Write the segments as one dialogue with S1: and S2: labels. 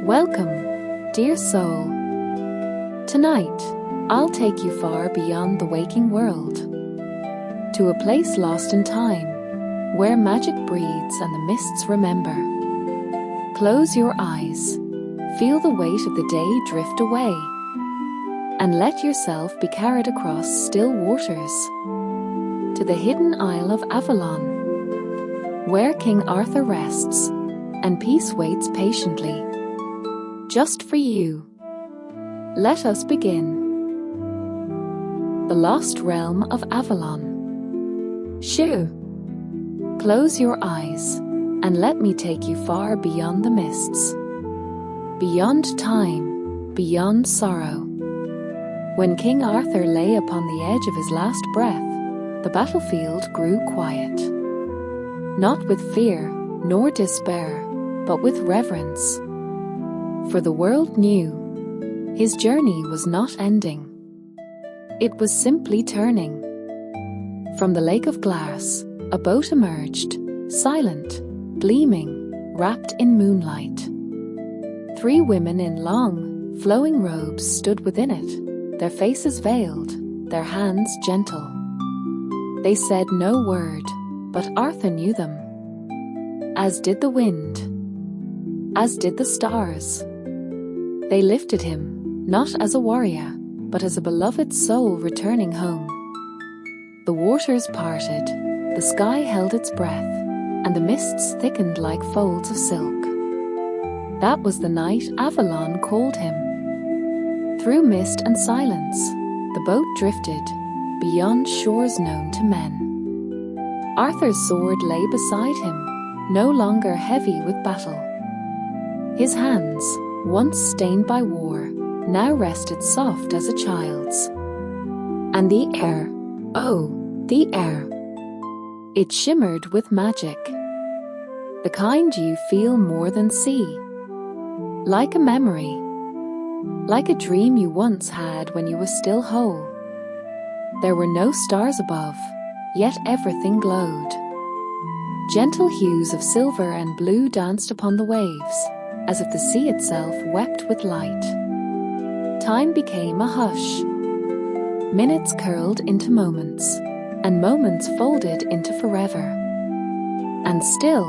S1: Welcome, dear soul. Tonight, I'll take you far beyond the waking world, to a place lost in time, where magic breathes and the mists remember. Close your eyes, feel the weight of the day drift away, and let yourself be carried across still waters, to the hidden Isle of Avalon, where King Arthur rests, and peace waits patiently, just for you. Let us begin. The Lost Realm of Avalon. Shoo! Close your eyes, and let me take you far beyond the mists, beyond time, beyond sorrow. When King Arthur lay upon the edge of his last breath, the battlefield grew quiet. Not with fear, nor despair, but with reverence. For the world knew his journey was not ending. It was simply turning. From the lake of glass, a boat emerged, silent, gleaming, wrapped in moonlight. 3 women in long, flowing robes stood within it, their faces veiled, their hands gentle. They said no word, but Arthur knew them, as did the wind, as did the stars. They lifted him, not as a warrior, but as a beloved soul returning home. The waters parted, the sky held its breath, and the mists thickened like folds of silk. That was the night Avalon called him. Through mist and silence, the boat drifted, beyond shores known to men. Arthur's sword lay beside him, no longer heavy with battle. His hands, once stained by war, now rested soft as a child's. And the air, oh, the air! It shimmered with magic, the kind you feel more than see. Like a memory, like a dream you once had when you were still whole. There were no stars above, yet everything glowed. Gentle hues of silver and blue danced upon the waves, as if the sea itself wept with light. Time became a hush. Minutes curled into moments, and moments folded into forever. And still,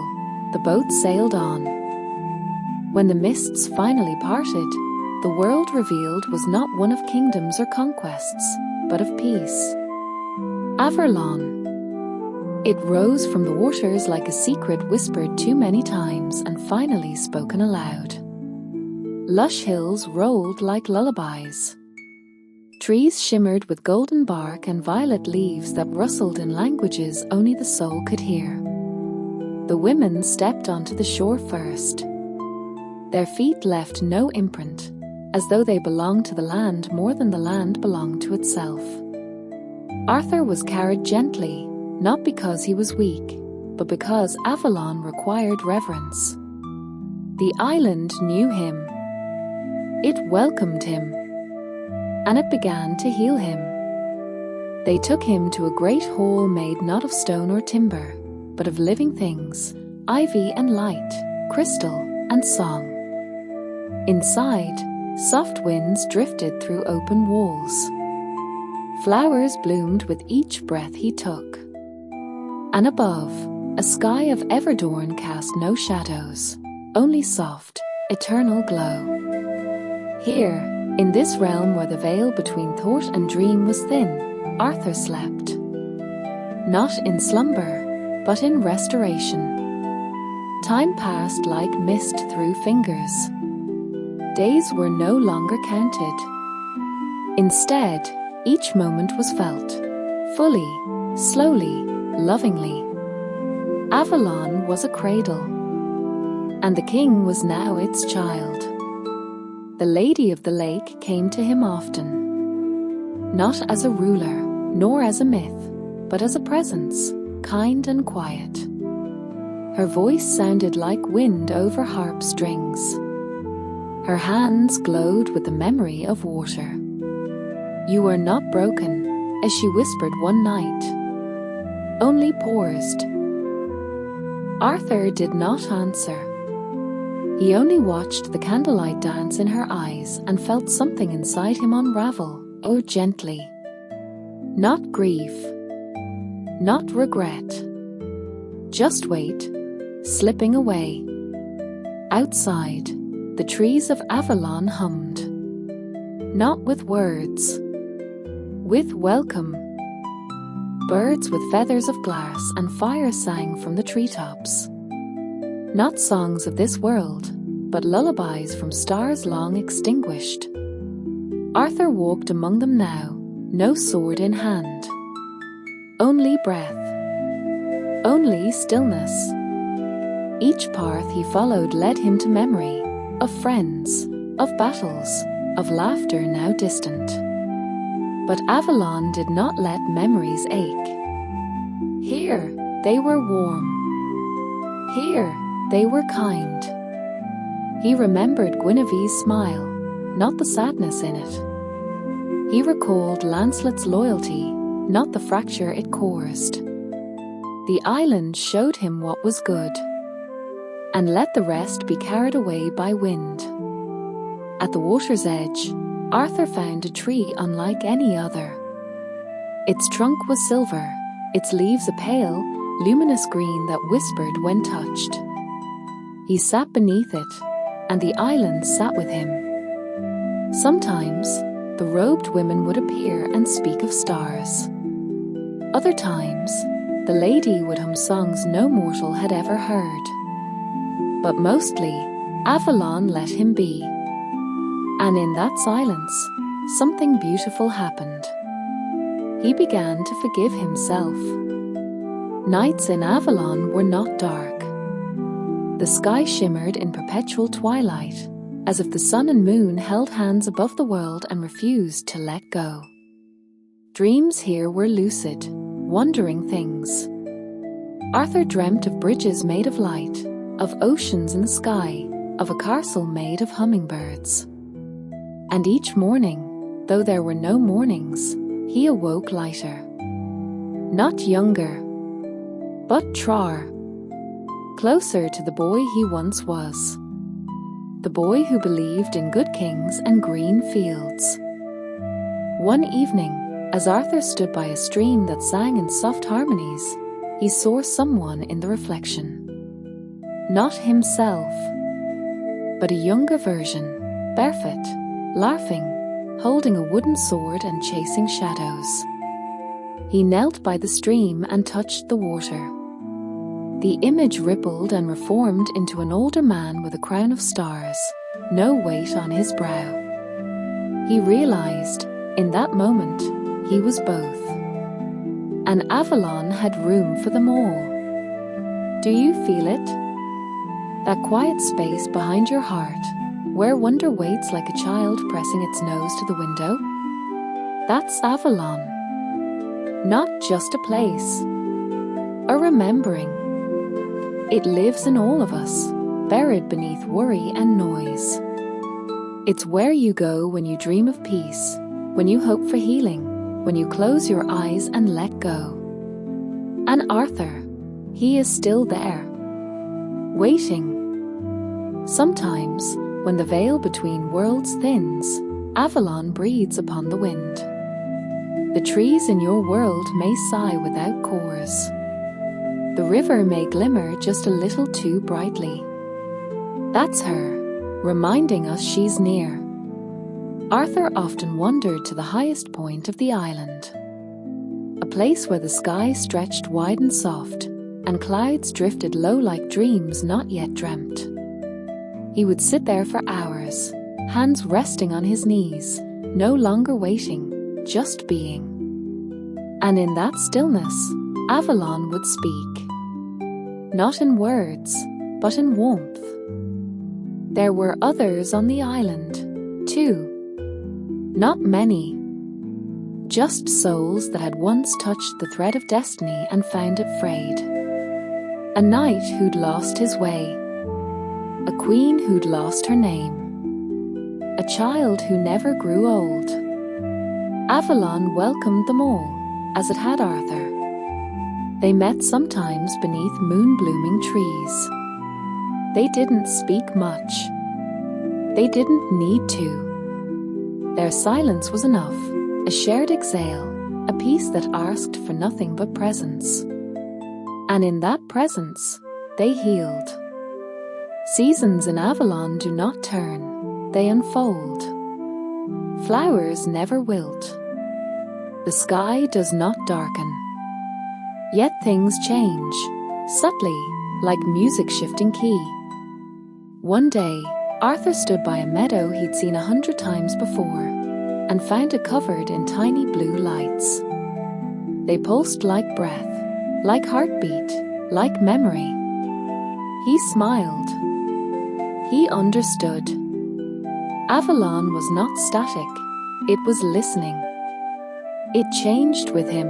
S1: the boat sailed on. When the mists finally parted, the world revealed was not one of kingdoms or conquests, but of peace. Avalon. It rose from the waters like a secret whispered too many times and finally spoken aloud. Lush hills rolled like lullabies. Trees shimmered with golden bark and violet leaves that rustled in languages only the soul could hear. The women stepped onto the shore first. Their feet left no imprint, as though they belonged to the land more than the land belonged to itself. Arthur was carried gently, not because he was weak, but because Avalon required reverence. The island knew him. It welcomed him, and it began to heal him. They took him to a great hall made not of stone or timber, but of living things, ivy and light, crystal and song. Inside, soft winds drifted through open walls. Flowers bloomed with each breath he took. And above, a sky of everdawn cast no shadows, only soft, eternal glow. Here, in this realm where the veil between thought and dream was thin, Arthur slept. Not in slumber, but in restoration. Time passed like mist through fingers. Days were no longer counted. Instead, each moment was felt, fully, slowly, lovingly. Avalon was a cradle, and the king was now its child. The lady of the lake came to him often, not as a ruler, nor as a myth, but as a presence, kind and quiet. Her voice sounded like wind over harp strings. Her hands glowed with the memory of water. You are not broken, as she whispered one night, only paused. Arthur did not answer. He only watched the candlelight dance in her eyes and felt something inside him unravel, oh gently. Not grief, not regret. Just wait, slipping away. Outside, the trees of Avalon hummed. Not with words, with welcome. Birds with feathers of glass and fire sang from the treetops. Not songs of this world, but lullabies from stars long extinguished. Arthur walked among them now, no sword in hand. Only breath. Only stillness. Each path he followed led him to memory, of friends, of battles, of laughter now distant. But Avalon did not let memories ache. Here they were warm. Here they were kind. He remembered Guinevere's smile, not the sadness in it. He recalled Lancelot's loyalty, not the fracture it caused. The island showed him what was good, and let the rest be carried away by wind. At the water's edge, Arthur found a tree unlike any other. Its trunk was silver, its leaves a pale, luminous green that whispered when touched. He sat beneath it, and the island sat with him. Sometimes, the robed women would appear and speak of stars. Other times, the lady would hum songs no mortal had ever heard. But mostly, Avalon let him be. And in that silence, something beautiful happened. He began to forgive himself. Nights in Avalon were not dark. The sky shimmered in perpetual twilight, as if the sun and moon held hands above the world and refused to let go. Dreams here were lucid, wondering things. Arthur dreamt of bridges made of light, of oceans in the sky, of a castle made of hummingbirds. And each morning, though there were no mornings, he awoke lighter. Not younger, but truer. Closer to the boy he once was. The boy who believed in good kings and green fields. One evening, as Arthur stood by a stream that sang in soft harmonies, he saw someone in the reflection. Not himself, but a younger version, barefoot, laughing, holding a wooden sword and chasing shadows. He knelt by the stream and touched the water. The image rippled and reformed into an older man with a crown of stars, no weight on his brow. He realized, in that moment, he was both. And Avalon had room for them all. Do you feel it? That quiet space behind your heart, where wonder waits like a child pressing its nose to the window? That's Avalon. Not just a place, a remembering. It lives in all of us, buried beneath worry and noise. It's where you go when you dream of peace, when you hope for healing, when you close your eyes and let go. And Arthur, he is still there, waiting. Sometimes, when the veil between worlds thins, Avalon breathes upon the wind. The trees in your world may sigh without cause. The river may glimmer just a little too brightly. That's her, reminding us she's near. Arthur often wandered to the highest point of the island, a place where the sky stretched wide and soft, and clouds drifted low like dreams not yet dreamt. He would sit there for hours, hands resting on his knees, no longer waiting, just being. And in that stillness, Avalon would speak. Not in words, but in warmth. There were others on the island, too. Not many. Just souls that had once touched the thread of destiny and found it frayed. A knight who'd lost his way. A queen who'd lost her name. A child who never grew old. Avalon welcomed them all, as it had Arthur. They met sometimes beneath moon-blooming trees. They didn't speak much. They didn't need to. Their silence was enough, a shared exhale, a peace that asked for nothing but presence. And in that presence, they healed. Seasons in Avalon do not turn, they unfold. Flowers never wilt. The sky does not darken. Yet things change, subtly, like music shifting key. One day, Arthur stood by a meadow he'd seen 100 times before, and found it covered in tiny blue lights. They pulsed like breath, like heartbeat, like memory. He smiled. He understood. Avalon was not static, it was listening. It changed with him.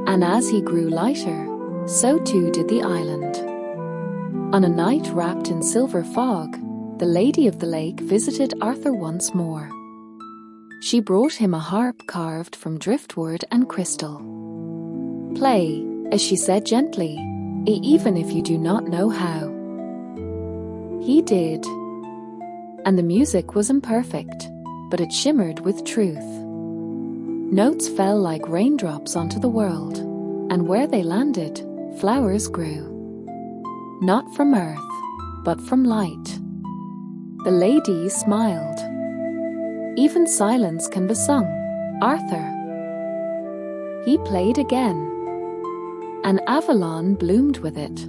S1: And as he grew lighter, so too did the island. On a night wrapped in silver fog, the Lady of the Lake visited Arthur once more. She brought him a harp carved from driftwood and crystal. "Play," as she said gently, "even if you do not know how." He did. And the music was imperfect, but it shimmered with truth. Notes fell like raindrops onto the world, and where they landed, flowers grew. Not from earth, but from light. The lady smiled. "Even silence can be sung, Arthur." He played again, and Avalon bloomed with it.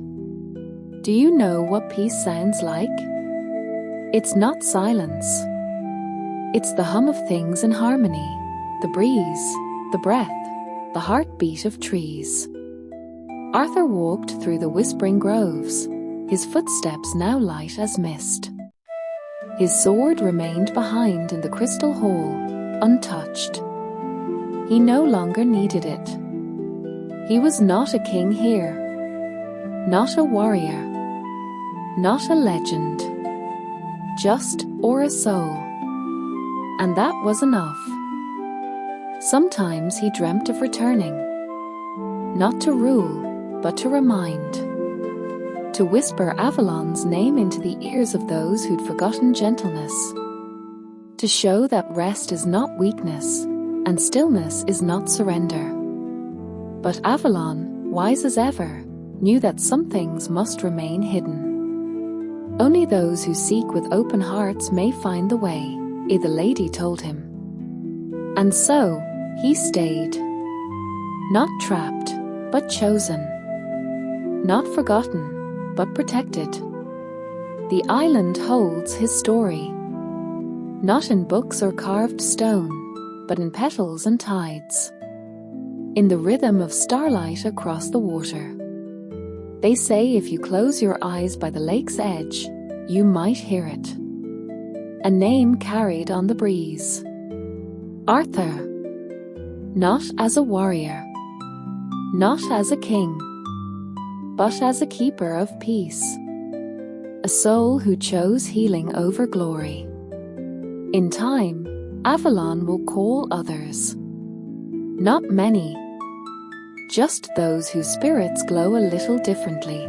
S1: Do you know what peace sounds like? It's not silence. It's the hum of things in harmony, the breeze, the breath, the heartbeat of trees. Arthur walked through the whispering groves, his footsteps now light as mist. His sword remained behind in the crystal hall, untouched. He no longer needed it. He was not a king here, not a warrior, not a legend, just or a soul. And that was enough. Sometimes he dreamt of returning, not to rule, but to remind. To whisper Avalon's name into the ears of those who'd forgotten gentleness. To show that rest is not weakness, and stillness is not surrender. But Avalon, wise as ever, knew that some things must remain hidden. Only those who seek with open hearts may find the way, the lady told him. And so, he stayed. Not trapped, but chosen. Not forgotten, but protected. The island holds his story. Not in books or carved stone, but in petals and tides. In the rhythm of starlight across the water. They say if you close your eyes by the lake's edge, you might hear it. A name carried on the breeze. Arthur. Not as a warrior. Not as a king. But as a keeper of peace. A soul who chose healing over glory. In time, Avalon will call others. Not many. Just those whose spirits glow a little differently.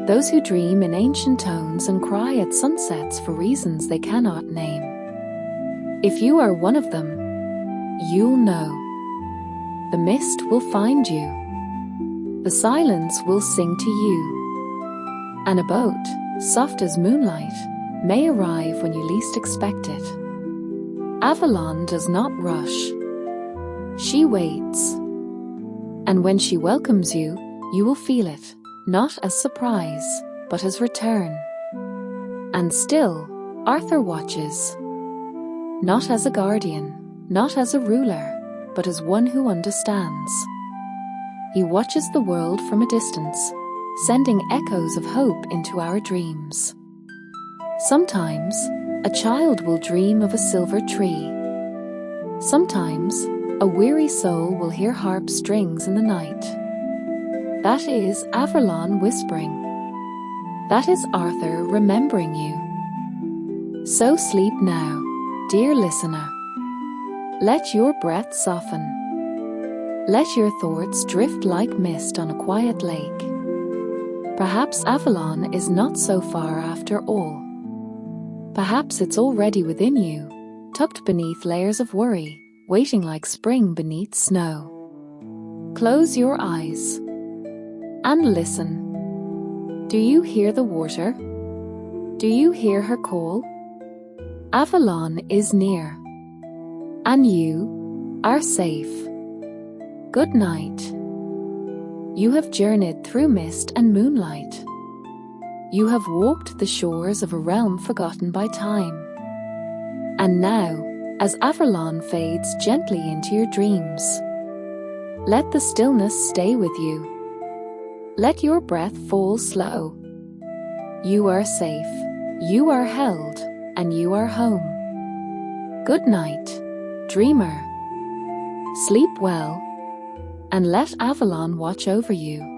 S1: Those who dream in ancient tones and cry at sunsets for reasons they cannot name. If you are one of them, you'll know. The mist will find you. The silence will sing to you. And a boat, soft as moonlight, may arrive when you least expect it. Avalon does not rush. She waits. And when she welcomes you, you will feel it, not as surprise, but as return. And still, Arthur watches. Not as a guardian, not as a ruler, but as one who understands. He watches the world from a distance, sending echoes of hope into our dreams. Sometimes, a child will dream of a silver tree. Sometimes, a weary soul will hear harp strings in the night. That is Avalon whispering. That is Arthur remembering you. So sleep now, dear listener. Let your breath soften. Let your thoughts drift like mist on a quiet lake. Perhaps Avalon is not so far after all. Perhaps it's already within you, tucked beneath layers of worry, waiting like spring beneath snow. Close your eyes and listen. Do you hear the water? Do you hear her call? Avalon is near, and you are safe. Good night. You have journeyed through mist and moonlight. You have walked the shores of a realm forgotten by time. And now, as Avalon fades gently into your dreams, let the stillness stay with you. Let your breath fall slow. You are safe, you are held, and you are home. Good night, dreamer. Sleep well, and let Avalon watch over you.